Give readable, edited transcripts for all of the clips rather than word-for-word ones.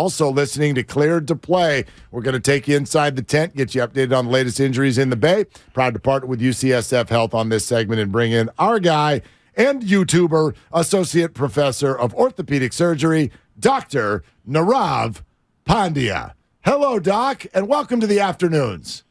Also listening to Cleared to Play. We're going to take you inside the tent, get you updated on the latest injuries in the Bay. Proud to partner with UCSF Health on this segment and bring in our guy and YouTuber, Associate Professor of Orthopedic Surgery, Dr. Nirav Pandya. Hello, Doc, and welcome to the afternoons.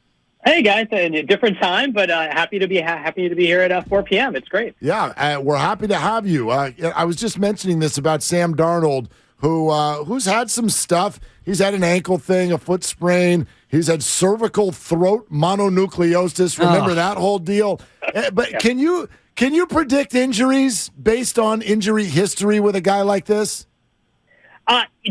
Hey guys, a different time, but happy to be here at 4 p.m. It's great. Yeah, we're happy to have you. I was just mentioning this about Sam Darnold, who's had some stuff. He's had an ankle thing, a foot sprain. He's had cervical throat mononucleosis. Remember that whole deal? But Yeah. Can you predict injuries based on injury history with a guy like this?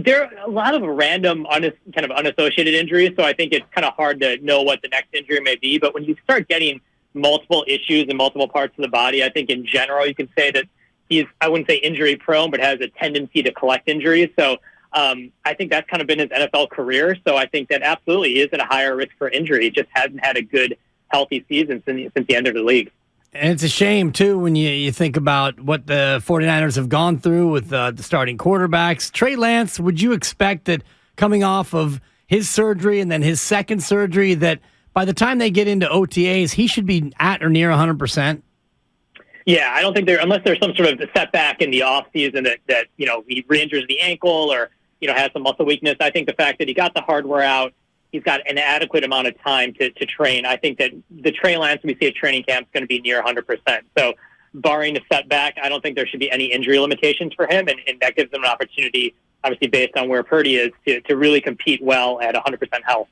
There are a lot of random, kind of unassociated injuries, so I think it's kind of hard to know what the next injury may be. But when you start getting multiple issues in multiple parts of the body, I think in general you can say that he's, I wouldn't say injury prone, but has a tendency to collect injuries. So I think that's kind of been his NFL career. So I think that absolutely he is at a higher risk for injury. He just hasn't had a good, healthy season since the end of the league. And it's a shame, too, when you think about what the 49ers have gone through with the starting quarterbacks. Trey Lance, would you expect that coming off of his surgery and then his second surgery, that by the time they get into OTAs, he should be at or near 100%? Yeah, I don't think unless there's some sort of setback in the offseason that he re-injures the ankle or, has some muscle weakness. I think the fact that he got the hardware out, he's got an adequate amount of time to train. I think that the Trey Lance we see at training camp is going to be near 100%. So barring a setback, I don't think there should be any injury limitations for him, and that gives him an opportunity, obviously based on where Purdy is, to really compete well at 100% health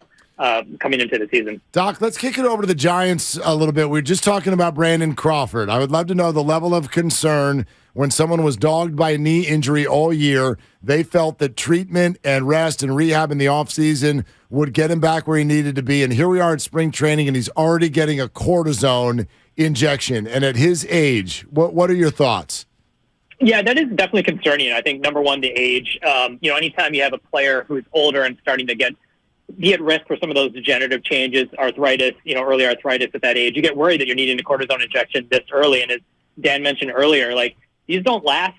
coming into the season. Doc, let's kick it over to the Giants a little bit. We were just talking about Brandon Crawford. I would love to know the level of concern when someone was dogged by a knee injury all year. They felt that treatment and rest and rehab in the offseason would get him back where he needed to be. And here we are at spring training, and he's already getting a cortisone injection. And at his age, what are your thoughts? Yeah, that is definitely concerning. I think, number one, the age. Anytime you have a player who's older and starting to be at risk for some of those degenerative changes, arthritis, early arthritis at that age, you get worried that you're needing a cortisone injection this early. And as Dan mentioned earlier, these don't last,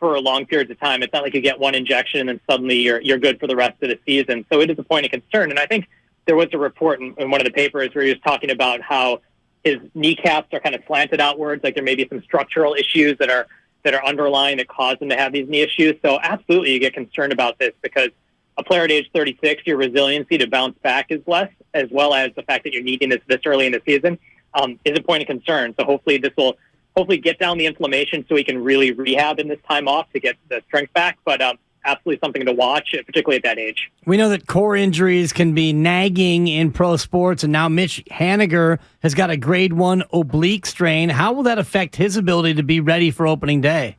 for long periods of time. It's not like you get one injection and then suddenly you're good for the rest of the season. So it is a point of concern. And I think there was a report in one of the papers where he was talking about how his kneecaps are kind of slanted outwards, like there may be some structural issues that are underlying that cause him to have these knee issues. So absolutely you get concerned about this because a player at age 36, your resiliency to bounce back is less, as well as the fact that you're needing this early in the season is a point of concern. So hopefully this will get down the inflammation so he can really rehab in this time off to get the strength back. But absolutely something to watch, particularly at that age. We know that core injuries can be nagging in pro sports, and now Mitch Haniger has got a grade 1 oblique strain. How will that affect his ability to be ready for opening day?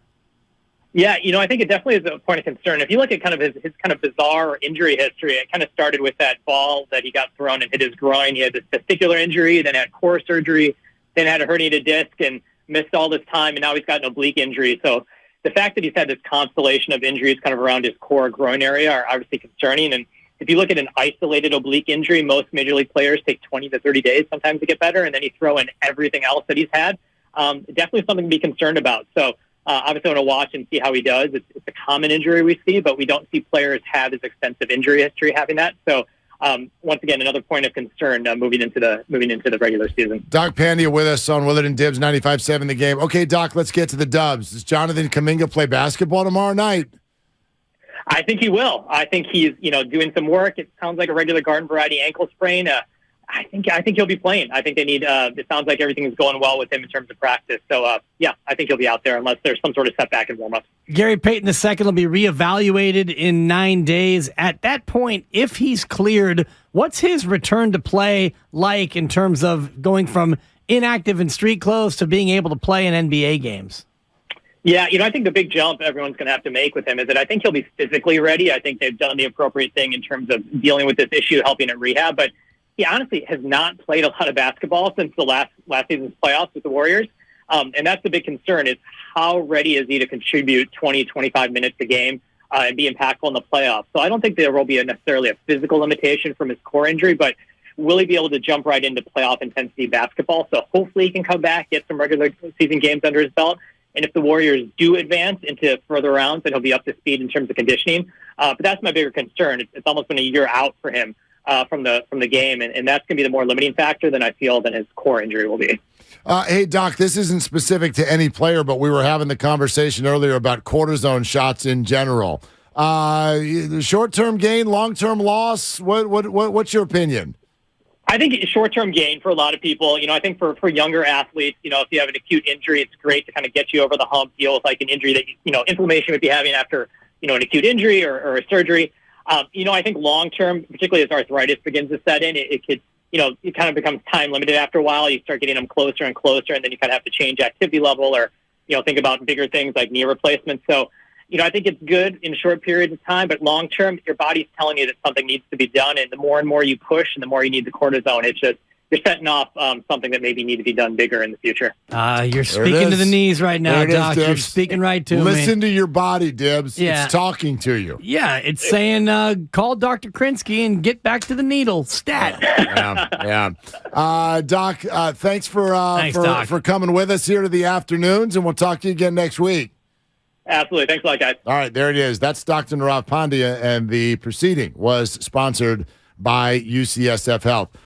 Yeah, I think it definitely is a point of concern. If you look at kind of his kind of bizarre injury history, it kind of started with that ball that he got thrown and hit his groin. He had this testicular injury, then had core surgery, then had a herniated disc, and missed all this time, and now he's got an oblique injury. So the fact that he's had this constellation of injuries kind of around his core groin area are obviously concerning. And if you look at an isolated oblique injury, most major league players take 20 to 30 days sometimes to get better, and then you throw in everything else that he's had. Definitely something to be concerned about. So obviously I want to watch and see how he does. It's a common injury we see, but we don't see players have as extensive injury history having that. So once again, another point of concern moving into the regular season. Doc Pandya with us on Willard and Dibs 95.7 The Game. Okay, Doc, let's get to the Dubs. Does Jonathan Kuminga play basketball tomorrow night? I think he will. I think he's doing some work. It sounds like a regular garden variety ankle sprain. I think he'll be playing. I think they need. It sounds like everything is going well with him in terms of practice. So I think he'll be out there unless there's some sort of setback in warm-ups. Gary Payton II will be reevaluated in 9 days. At that point, if he's cleared, what's his return to play like in terms of going from inactive in street clothes to being able to play in NBA games? Yeah, I think the big jump everyone's going to have to make with him is that I think he'll be physically ready. I think they've done the appropriate thing in terms of dealing with this issue, helping it rehab, but he honestly has not played a lot of basketball since the last season's playoffs with the Warriors. And that's the big concern is how ready is he to contribute 20, 25 minutes a game and be impactful in the playoffs. So I don't think there will be necessarily a physical limitation from his core injury, but will he be able to jump right into playoff intensity basketball? So hopefully he can come back, get some regular season games under his belt. And if the Warriors do advance into further rounds, then he'll be up to speed in terms of conditioning. But that's my bigger concern. It's almost been a year out for him from the game, and that's going to be the more limiting factor than I feel than his core injury will be. Hey, Doc, this isn't specific to any player, but we were having the conversation earlier about cortisone shots in general. Short-term gain, long-term loss. What's your opinion? I think short-term gain for a lot of people. I think for younger athletes, if you have an acute injury, it's great to kind of get you over the hump, deal with like an injury that, inflammation would be having after, an acute injury or a surgery. I think long-term, particularly as arthritis begins to set in, it could, it kind of becomes time-limited after a while. You start getting them closer and closer, and then you kind of have to change activity level or, think about bigger things like knee replacements. So, I think it's good in short periods of time, but long-term, your body's telling you that something needs to be done, and the more and more you push and the more you need the cortisone, it's just you're setting off something that maybe need to be done bigger in the future. You're speaking to the knees right now, Doc. You're speaking right to me. Listen to your body, Dibs. Yeah. It's talking to you. Yeah, it's saying call Dr. Krinsky and get back to the needle. Stat. Yeah. Doc, thanks Doc. for coming with us here to the afternoons, and we'll talk to you again next week. Absolutely. Thanks a lot, guys. All right, there it is. That's Dr. Narav Pandya, and the proceeding was sponsored by UCSF Health.